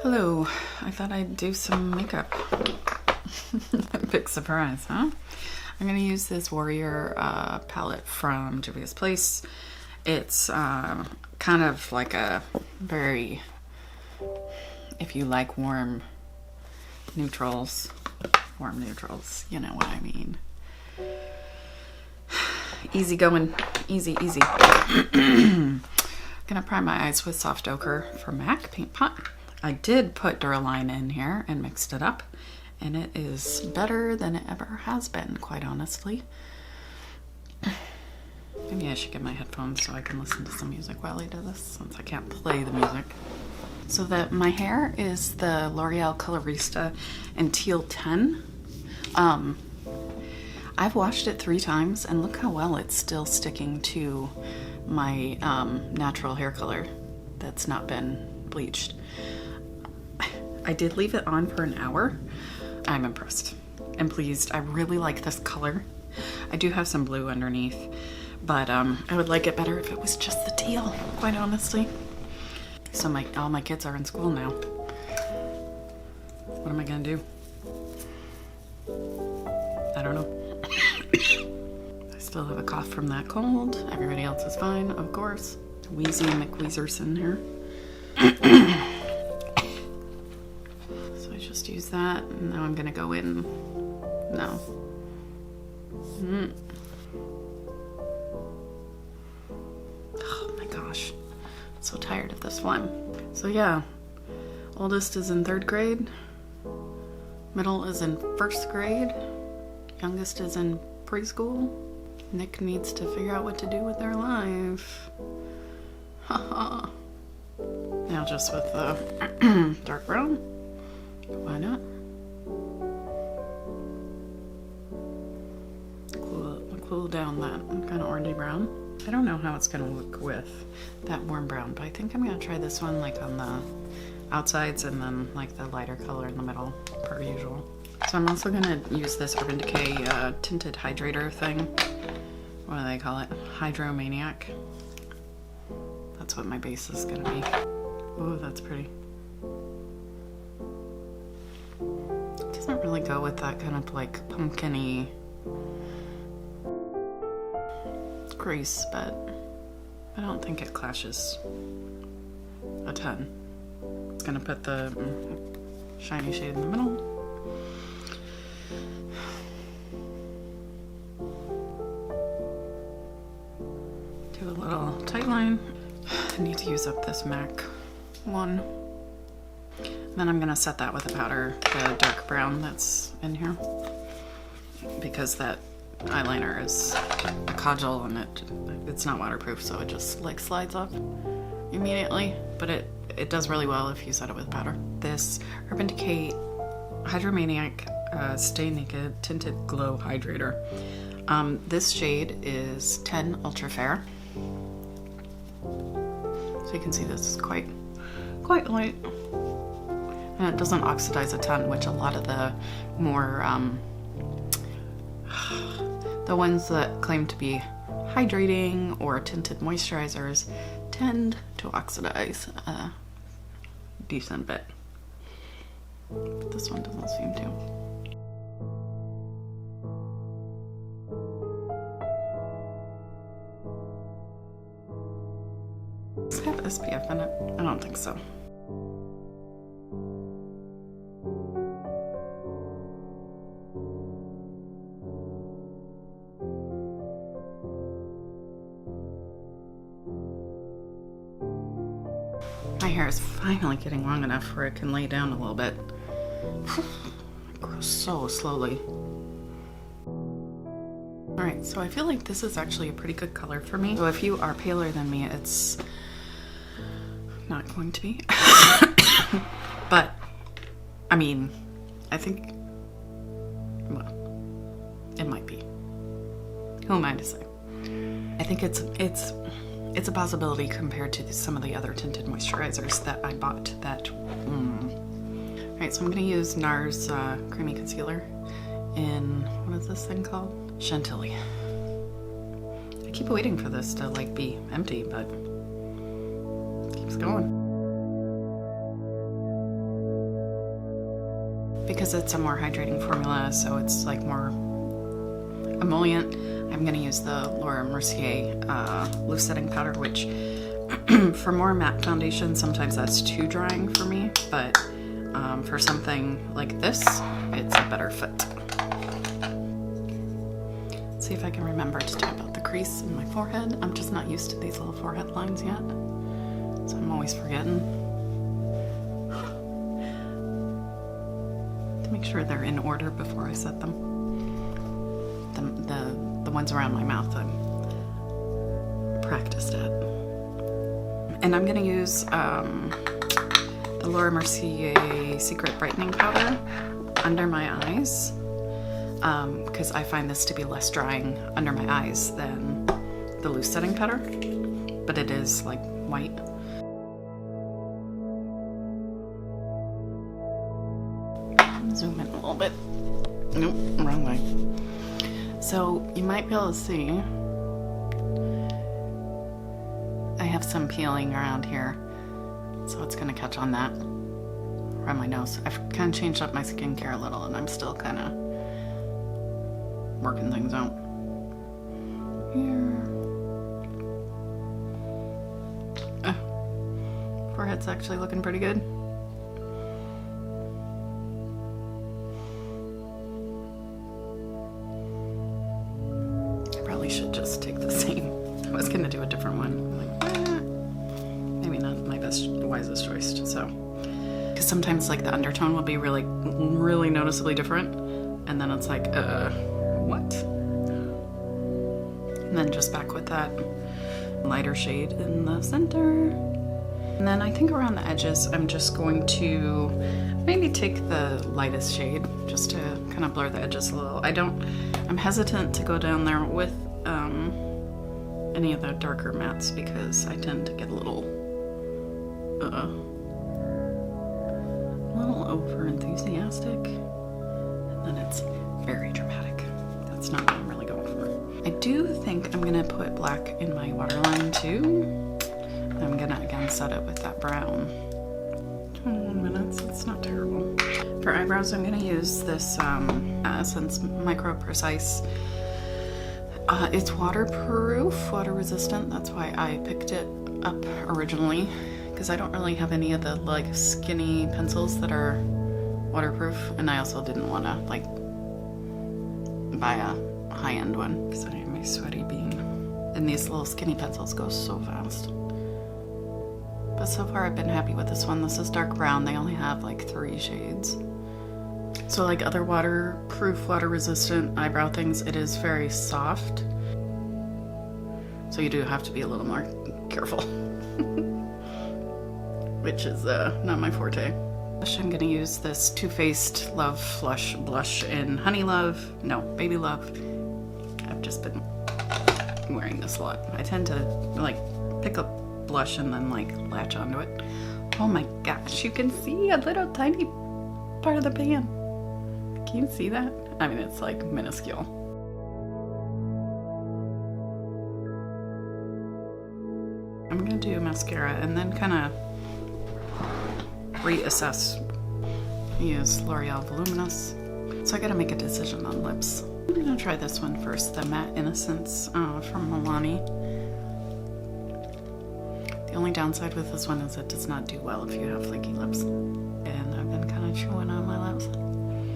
Hello, I thought I'd do some makeup. Big surprise, huh? I'm gonna use this Warrior palette from Juvia's Place. It's kind of like a very, if you like warm neutrals, you know what I mean. Easy going, easy. Gonna prime my eyes with Soft Ochre from MAC Paint Pot. I did put Duraline in here and mixed it up, and it is better than it ever has been, quite honestly. Maybe I should get my headphones so I can listen to some music while I do this, since I can't play the music. So my hair is the L'Oreal Colorista in Teal 10. I've washed it 3 times, and look how well it's still sticking to my natural hair color that's not been bleached. I did leave it on for an hour. I'm impressed and pleased. I really like this color. I do have some blue underneath, but I would like it better if it was just the teal, quite honestly. So all my kids are in school now. What am I gonna do? I don't know. I still have a cough from that cold. Everybody else is fine, of course. Wheezy McWeezerson here. So I just use that, and now I'm gonna go in. No. Oh my gosh. I'm so tired of this one. So yeah, oldest is in 3rd grade. Middle is in 1st grade. Youngest is in preschool. Nick needs to figure out what to do with their life. Haha. Now just with the dark brown. Why not? Cool down that kind of orangey brown. I don't know how it's gonna look with that warm brown, but I think I'm gonna try this one like on the outsides and then like the lighter color in the middle, per usual. So I'm also gonna use this Urban Decay tinted hydrator thing. What do they call it? Hydromaniac. That's what my base is gonna be. Ooh, that's pretty. It doesn't really go with that kind of like pumpkin-y crease, but I don't think it clashes a ton. It's gonna put the shiny shade in the middle. Do a little tight line. I need to use up this MAC one. Then I'm gonna set that with a powder, the dark brown that's in here, because that eyeliner is a cajal and it's not waterproof, so it just like slides off immediately, but it does really well if you set it with powder. This Urban Decay Hydromaniac Stay Naked Tinted Glow Hydrator. This shade is 10 Ultra Fair. So you can see this is quite light. And it doesn't oxidize a ton, which a lot of the more the ones that claim to be hydrating or tinted moisturizers tend to oxidize a decent bit. But this one doesn't seem to. Does it have SPF in it? I don't think so. My hair is finally getting long enough where it can lay down a little bit. It grows so slowly. Alright, so I feel like this is actually a pretty good color for me. So if you are paler than me, it's not going to be. But, I mean, I think, well, it might be. Who am I to say? I think it's a possibility compared to some of the other tinted moisturizers that I bought that, Alright, so I'm going to use NARS Creamy Concealer in, what is this thing called? Chantilly. I keep waiting for this to like be empty, but it keeps going. because it's a more hydrating formula, so it's like more emollient, I'm going to use the Laura Mercier loose setting powder, which for more matte foundation, sometimes that's too drying for me, but for something like this, it's a better fit. Let's see if I can remember to tap out the crease in my forehead. I'm just not used to these little forehead lines yet, so I'm always forgetting to make sure they're in order before I set them. The ones around my mouth I'm practiced at. And I'm gonna use the Laura Mercier Secret Brightening Powder under my eyes, because I find this to be less drying under my eyes than the loose setting powder, but it is like white. Zoom in a little bit. Nope, wrong way. So you might be able to see I have some peeling around here, so it's gonna catch on that, around my nose. I've kind of changed up my skincare a little, and I'm still kind of working things out. Here. Forehead's actually looking pretty good. Should just take the same. I was gonna do a different one. I'm like, maybe not my wisest choice. So, because sometimes like the undertone will be really noticeably different, and then it's like, what? And then just back with that lighter shade in the center. And then I think around the edges, I'm just going to maybe take the lightest shade just to kind of blur the edges a little. I'm hesitant to go down there with any of the darker mattes because I tend to get a little over enthusiastic, and then it's very dramatic. That's not what I'm really going for. I do think I'm gonna put black in my waterline too. I'm gonna again set it with that brown. 21 minutes, it's not terrible. For eyebrows, I'm gonna use this Essence Micro Precise. It's waterproof, water resistant. That's why I picked it up originally, because I don't really have any of the like skinny pencils that are waterproof, and I also didn't want to like buy a high-end one because I am a sweaty bean, and these little skinny pencils go so fast. But so far I've been happy with this one. This is dark brown. They only have like 3 shades. So like other waterproof, water resistant eyebrow things, it is very soft. So you do have to be a little more careful. Which is not my forte. I'm gonna use this Too Faced Love Flush Blush in Honey Love. No, Baby Love. I've just been wearing this a lot. I tend to like pick up blush and then like latch onto it. Oh my gosh, you can see a little tiny part of the pan. Can you see that? I mean, it's like minuscule. I'm gonna do mascara and then kind of reassess. Use L'Oreal Voluminous. So I gotta make a decision on lips. I'm gonna try this one first, the Matte Innocence from Milani. The only downside with this one is it does not do well if you have flaky lips. And I've been kind of chewing on my lips.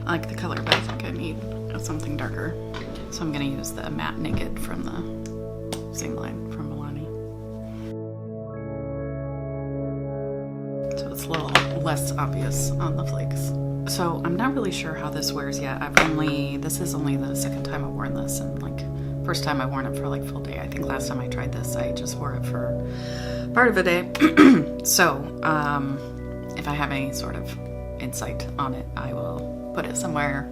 I like the color, but I think I need something darker. So I'm gonna use the Matte Naked from the same line from Milani. So it's a little less obvious on the flakes. So I'm not really sure how this wears yet. This is only the second time I've worn this, and like first time I've worn it for like full day. I think last time I tried this, I just wore it for part of a day. So if I have any sort of insight on it, I will put it somewhere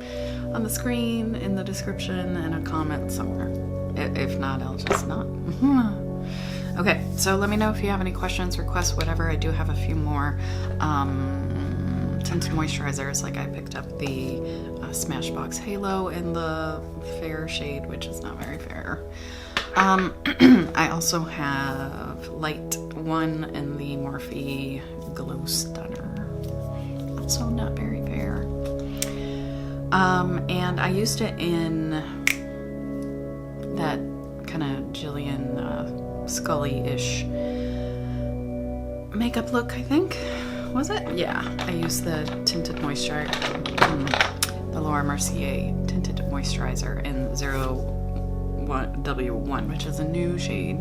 on the screen, in the description, and a comment somewhere. If not, I'll just not. Okay, so let me know if you have any questions, requests, whatever. I do have a few more tinted moisturizers. Like I picked up the Smashbox Halo in the fair shade, which is not very fair. I also have Light 1 in the Morphe Glow Stunner. Also not very fair. And I used it in that kind of Jillian Scully-ish makeup look, I think. Was it? Yeah, I used the tinted moisturizer, the Laura Mercier tinted moisturizer in 01W1, which is a newer shade.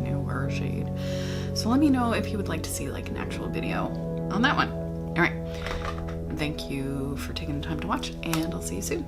So let me know if you would like to see like an actual video on that one. All right, thank you for taking the time to watch, and I'll see you soon.